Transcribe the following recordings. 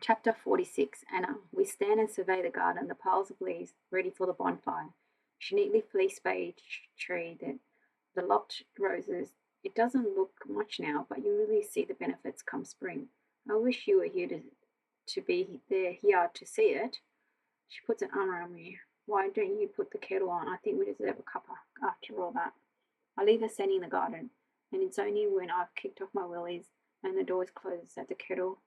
Chapter 46. Anna. We stand and survey the garden, the piles of leaves ready for the bonfire. She neatly fleeced bay tree, the lopped roses. It doesn't look much now, but you really see the benefits come spring. I wish you were here to be there here to see it. She puts an arm around me. Why don't you put the kettle on? I think we deserve a cuppa after all that. I leave her standing in the garden, and it's only when I've kicked off my willies and the door is closed that the kettle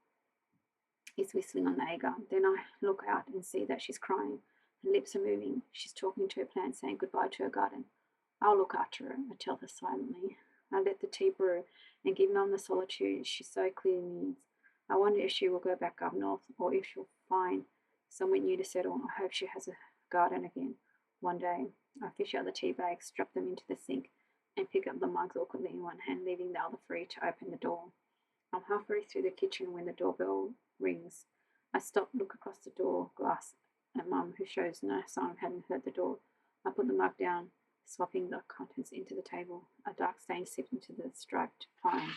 is whistling on the egger. Then I look out and see that she's crying. Her lips are moving. She's talking to her plant, saying goodbye to her garden. I'll look after her, I tell her silently. I let the tea brew and give Mum the solitude she so clearly needs. I wonder if she will go back up north or if she'll find somewhere new to settle. I hope she has a garden again. One day, I fish out the tea bags, drop them into the sink, and pick up the mugs awkwardly in one hand, leaving the other free to open the door. I'm halfway through the kitchen when the doorbell rings. I stop, look across the door glass at Mum, who shows no sign of having heard the door. I put the mug down, swapping the contents into the table. A dark stain seeps into the striped pine.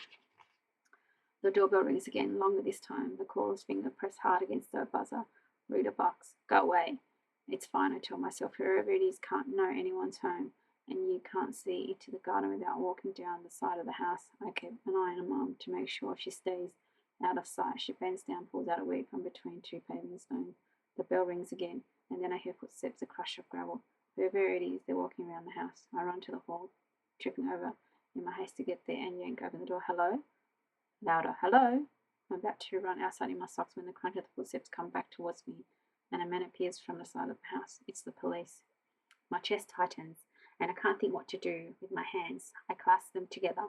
The doorbell rings again, longer this time. The caller's finger pressed hard against the buzzer. Rita barks. Go away. It's fine, I tell myself. Whoever it is can't know anyone's home, and you can't see into the garden without walking down the side of the house. I keep an eye on Mum to make sure she stays out of sight. She bends down, pulls out a weed from between two paving stones. The bell rings again, and then I hear footsteps, a crush of gravel. Whoever it is, they're walking around the house. I run to the hall, tripping over in my haste to get there and yank open the door. Hello? Louder. Hello? I'm about to run outside in my socks when the crunch of the footsteps come back towards me, and a man appears from the side of the house. It's the police. My chest tightens, and I can't think what to do with my hands. I clasp them together,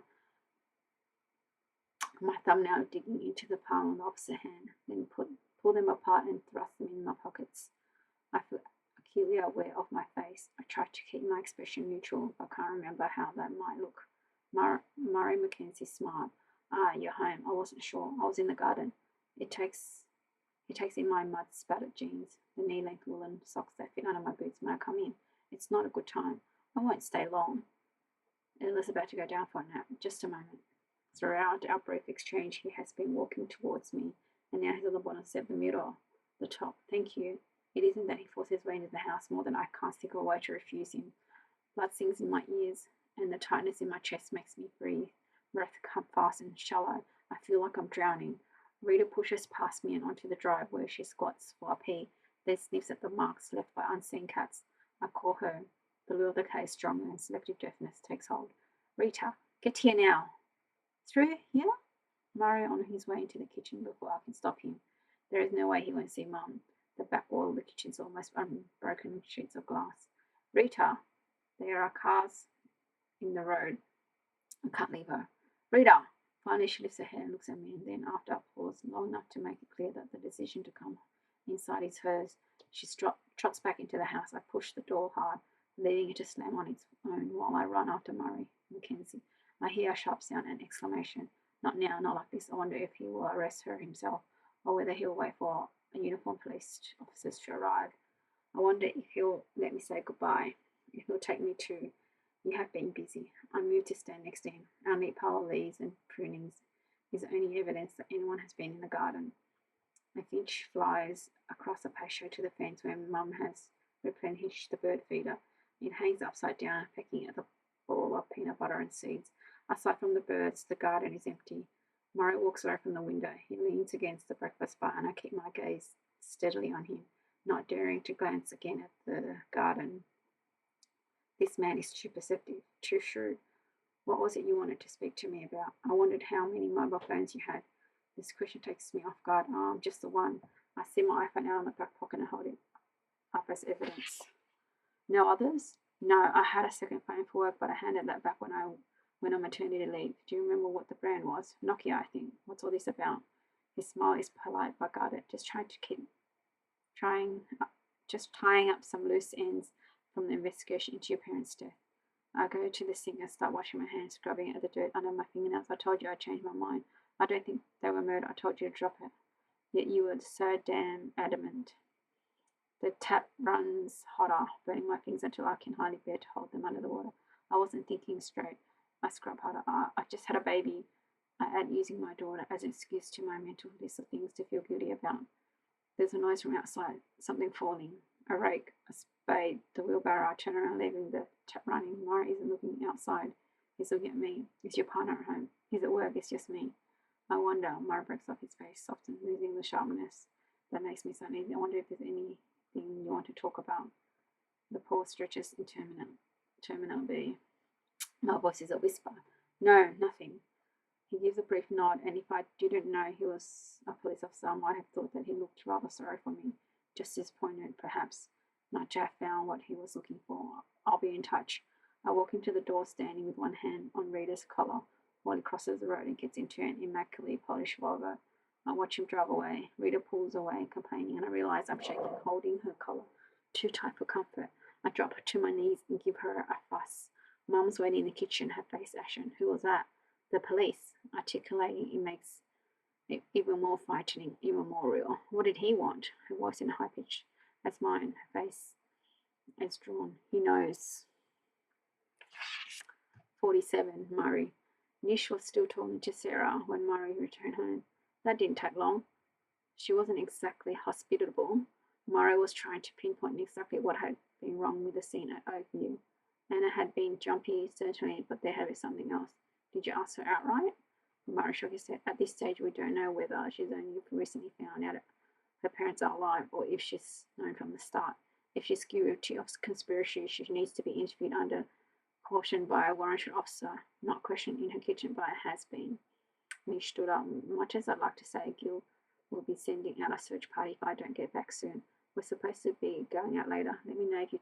my thumbnail digging into the palm of the opposite hand, then pull them apart and thrust them in my pockets. I feel acutely aware of my face. I try to keep my expression neutral, but can't remember how that might look. Murray Mackenzie smiled. Ah, you're home. I wasn't sure. I was in the garden. It takes in my mud spattered jeans, the knee-length woolen socks that fit under my boots when I come in. It's not a good time. I won't stay long. Ella's about to go down for a nap. Just a moment. Throughout our brief exchange, he has been walking towards me, and now he's on the bottom step, the middle, the top. Thank you. It isn't that he forces his way into the house more than I can't think of a way to refuse him. Blood sings in my ears, and the tightness in my chest makes me breathe. Breath come fast and shallow. I feel like I'm drowning. Rita pushes past me and onto the drive where she squats for a pee, then sniffs at the marks left by unseen cats. I call her. The lure of the cat is stronger and selective deafness takes hold. Rita, get here now. Through here? Murray on his way into the kitchen before I can stop him. There is no way he won't see Mum. The back wall of the kitchen's almost unbroken sheets of glass. Rita, there are cars in the road. I can't leave her. Rita! Finally, she lifts her head and looks at me, and then, after a pause long enough to make it clear that the decision to come inside is hers, she trots back into the house. I push the door hard, leaving it to slam on its own while I run after Murray Mackenzie. I hear a sharp sound and exclamation. Not now, not like this. I wonder if he will arrest her himself, or whether he'll wait for a uniformed police officers to arrive. I wonder if he'll let me say goodbye, if he'll take me too. You have been busy. I move to stand next to him. Our neat pile of leaves and prunings is the only evidence that anyone has been in the garden. A finch flies across the patio to the fence where Mum has replenished the bird feeder. It hangs upside down, pecking at the ball of peanut butter and seeds. Aside from the birds, the garden is empty. Murray walks away from the window. He leans against the breakfast bar, and I keep my gaze steadily on him, not daring to glance again at the garden. This man is too perceptive, too shrewd. What was it you wanted to speak to me about? I wondered how many mobile phones you had. This question takes me off guard. Just the one. I see my iPhone out of my back pocket and hold it up as evidence. No others? No, I had a second phone for work, but I handed that back when I went on maternity leave. Do you remember what the brand was? Nokia, I think. What's all this about? His smile is polite but guarded, just tying up some loose ends from the investigation into your parents' death. I go to the sink and start washing my hands, scrubbing at the dirt under my fingernails. I told you I changed my mind. I don't think they were murdered. I told you to drop it. Yet you were so damn adamant. The tap runs hotter, burning my fingers until I can hardly bear to hold them under the water. I wasn't thinking straight. I scrub harder. I just had a baby. I add using my daughter as an excuse to my mental list of things to feel guilty about. There's a noise from outside, something falling. A rake, a spade, the wheelbarrow. I turn around, leaving the tap running. Murray isn't looking outside. He's looking at me. Is your partner at home? He's at work. It's just me. I wonder. Murray breaks off his face, softens, losing the sharpness that makes me so uneasy. I wonder if there's anything you want to talk about. The pause stretches interminably. My voice is a whisper. No, nothing. He gives a brief nod, and if I didn't know he was a police officer, I might have thought that he looked rather sorry for me. Just disappointed, perhaps. Not to have found what he was looking for. I'll be in touch. I walk him to the door, standing with one hand on Rita's collar, while he crosses the road and gets into an immaculately polished Volvo. I watch him drive away. Rita pulls away, complaining, and I realize I'm shaking, holding her collar too tight for comfort. I drop her to my knees and give her a fuss. Mum's waiting in the kitchen, her face ashen. Who was that? The police. Articulating it makes it even more frightening, even more real. What did he want? Her voice in high pitch as mine, her face as drawn. He knows. 47. Murray. Nish was still talking to Sarah when Murray returned home. That didn't take long. She wasn't exactly hospitable. Murray was trying to pinpoint exactly what had been wrong with the scene at Oakview. Anna had been jumpy, certainly, but there had been something else. Did you ask her outright? Murray shook his head. At this stage, we don't know whether she's only recently found out her parents are alive or if she's known from the start. If she's guilty of conspiracy, she needs to be interviewed under caution by a warranted officer, not questioned in her kitchen by a has-been. Nish stood up. Much as I'd like to say Gil will be sending out a search party if I don't get back soon. We're supposed to be going out later. Let me know if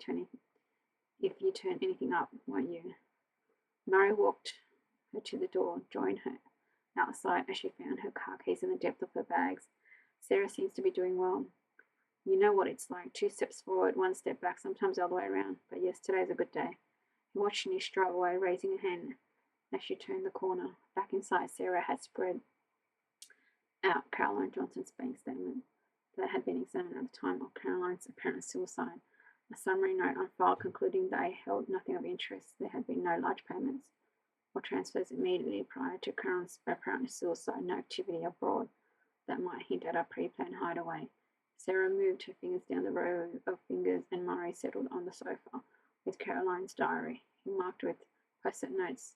you turn anything up, won't you? Murray walked her to the door, joined her outside as she found her car keys in the depth of her bags. Sarah seems to be doing well. You know what it's like. 2 steps forward, 1 step back, sometimes the other way around. But yes, today's a good day. He watched Nish drive away, raising a hand as she turned the corner. Back inside, Sarah had spread out Caroline Johnson's bank statement that had been examined at the time of Caroline's apparent suicide. A summary note on file concluding they held nothing of interest. There had been no large payments or transfers immediately prior to Caroline's apparent suicide, no activity abroad that might hint at a pre-planned hideaway. Sarah moved her fingers down the row of fingers, and Murray settled on the sofa with Caroline's diary. He marked with post-it notes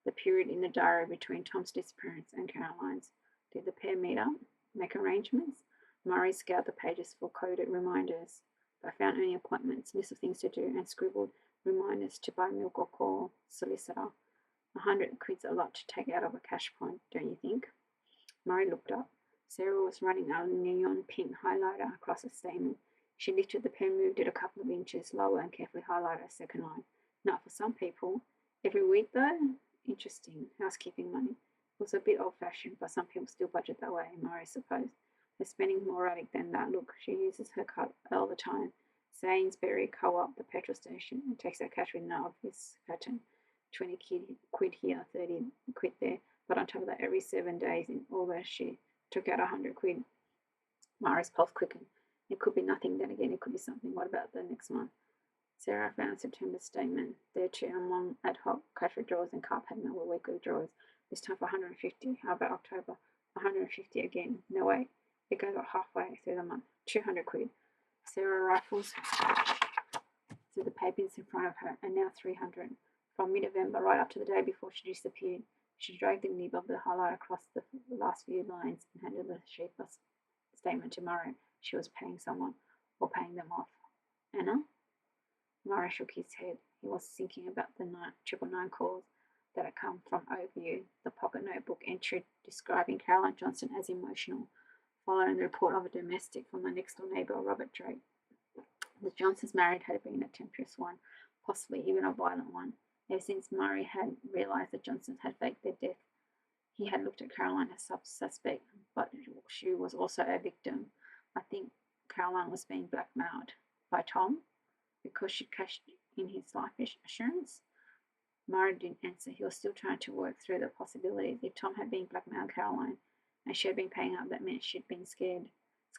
the period in the diary between Tom's disappearance and Caroline's. Did the pair meet up, make arrangements? Murray scoured the pages for coded reminders, but found only appointments, list of things to do, and scribbled reminders to buy milk or call solicitor. 100 quid's a lot to take out of a cash point, don't you think? Murray looked up. Sarah was running a neon pink highlighter across a statement. She lifted the pen, moved it a couple of inches lower, and carefully highlighted a second line. Not for some people. Every week, though? Interesting. Housekeeping money. It was a bit old-fashioned, but some people still budget that way, Murray supposed. Her spending's more erratic than that. Look, she uses her card all the time. Sainsbury Co-op, the petrol station, and takes out cash with no obvious pattern. 20 quid here, 30 quid there. But on top of that, every 7 days in August, she took out 100 quid. Murray's pulse quickened. It could be nothing, then again, it could be something. What about the next month? Sarah found September's statement. There too, among ad hoc cash withdrawals and car payment were weekly withdrawals. This time for 150. How about October? 150 again. No way. It goes up halfway through the month. 200 quid. Sarah rifles through the papers in front of her, and now 300. From mid-November right up to the day before she disappeared, she dragged the nib of the highlight across the last few lines and handed the shapeless statement to Murray. She was paying someone, or paying them off. Anna? Murray shook his head. He was thinking about the 999 calls that had come from Oakview, the pocket notebook entry describing Caroline Johnson as emotional, following the report of a domestic from the next-door neighbour, Robert Drake. The Johnsons' marriage had been a tempestuous one, possibly even a violent one. Ever since Murray had realised the Johnsons had faked their death, he had looked at Caroline as a suspect, but she was also a victim. I think Caroline was being blackmailed by Tom because she cashed in his life assurance. Murray didn't answer. He was still trying to work through the possibilities. If Tom had been blackmailed Caroline and she had been paying up, that meant she'd been scared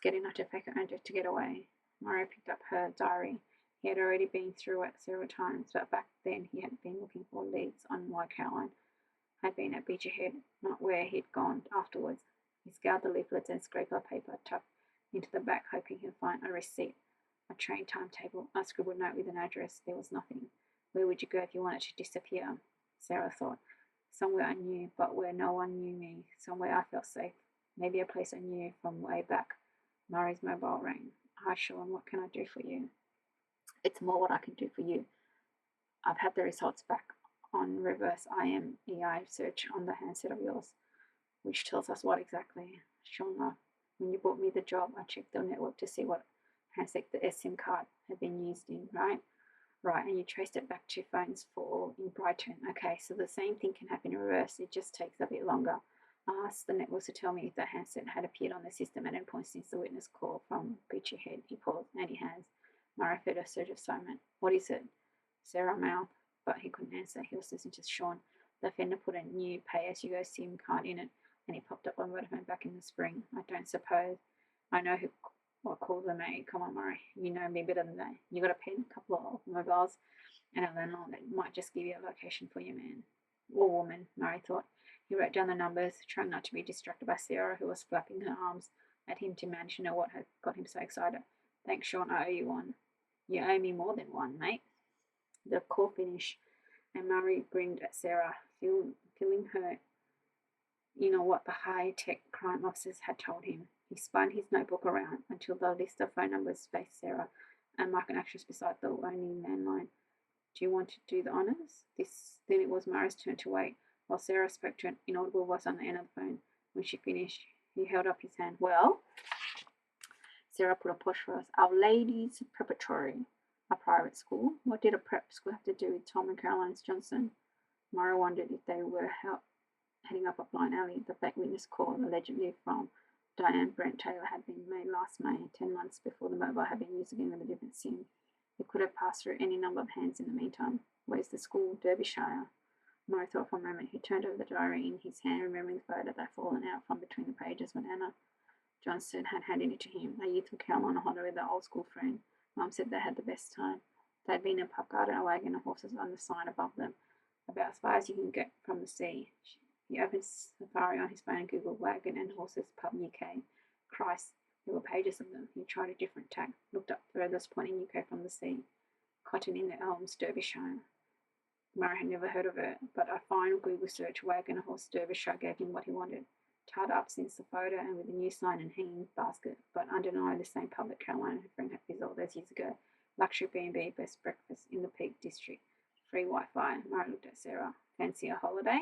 enough to fake her own death to get away. Murray picked up her diary. He had already been through it several times, but back then he had been looking for leads on why Caroline had been at Beecherhead, not where he'd gone afterwards. He scoured the leaflets and scraper paper tucked into the back, hoping he'd find a receipt, a train timetable, a scribbled note with an address. There was nothing. Where would you go if you wanted to disappear? Sarah thought. Somewhere I knew, but where no one knew me. Somewhere I felt safe. Maybe a place I knew from way back. Murray's mobile rang. Hi, Sean, what can I do for you? It's more what I can do for you. I've had the results back on reverse IMEI search on the handset of yours, which tells us what exactly. Sean laughed. When you brought me the job, I checked the network to see what handset the SIM card had been used in, right? Right, and you traced it back to phones for in Brighton. Okay, so the same thing can happen in reverse. It just takes a bit longer. I asked the network to tell me if the handset had appeared on the system at any point since the witness call from Beecherhead. He paused and he hands. Murray felt a surge of excitement. What is it? Sarah mouthed, but he couldn't answer. He was listening to Sean. The offender put a new pay-as-you-go SIM card in it, and he popped up on Vodafone back in the spring. I don't suppose I know who what calls they made. Come on, Murray. You know me better than that. You got a pen, a couple of mobiles, and a landline that might just give you a location for your man. Or woman, Murray thought. He wrote down the numbers, trying not to be distracted by Sarah, who was flapping her arms at him to manage to know what had got him so excited. Thanks, Sean. I owe you one. You owe me more than one, mate. The call finished, and Murray grinned at Sarah, feeling her what the high-tech crime officers had told him. He spun his notebook around until the list of phone numbers faced Sarah and marked an asterisk beside the only landline. Do you want to do the honours? Then it was Murray's turn to wait, while Sarah spoke to an inaudible voice on the end of the phone. When she finished, he held up his hand. Well, Sarah put a push for us. Our Ladies Preparatory, a private school. What did a prep school have to do with Tom and Caroline Johnson? Murray wondered if they were heading up a blind alley. The fake witness call, allegedly from Diane Brent Taylor, had been made last May, 10 months before the mobile had been used again with a different SIM. It could have passed through any number of hands in the meantime. Where's the school? Derbyshire. Murray thought for a moment. He turned over the diary in his hand, remembering the photo that had fallen out from between the pages when Anna Johnson had handed it to him. A youth from Carolina holiday with their old school friend. Mum said they had the best time. They'd been in a pub garden, a wagon, and horses on the sign above them, about as far as you can get from the sea. He opened Safari on his phone and Googled wagon and horses pub UK. Christ, there were pages of them. He tried a different tack, looked up furthest point in UK from the sea. Cotton in the Elms, Derbyshire. Murray had never heard of it, but a final Google search, wagon and horse Derbyshire, gave him what he wanted. Tied up since the photo and with a new sign and hanging basket, but undeniably the same pub that Caroline had friend had visited all those years ago. Luxury B&B, best breakfast in the Peak District. Free Wi-Fi. Murray looked at Sarah. Fancy a holiday?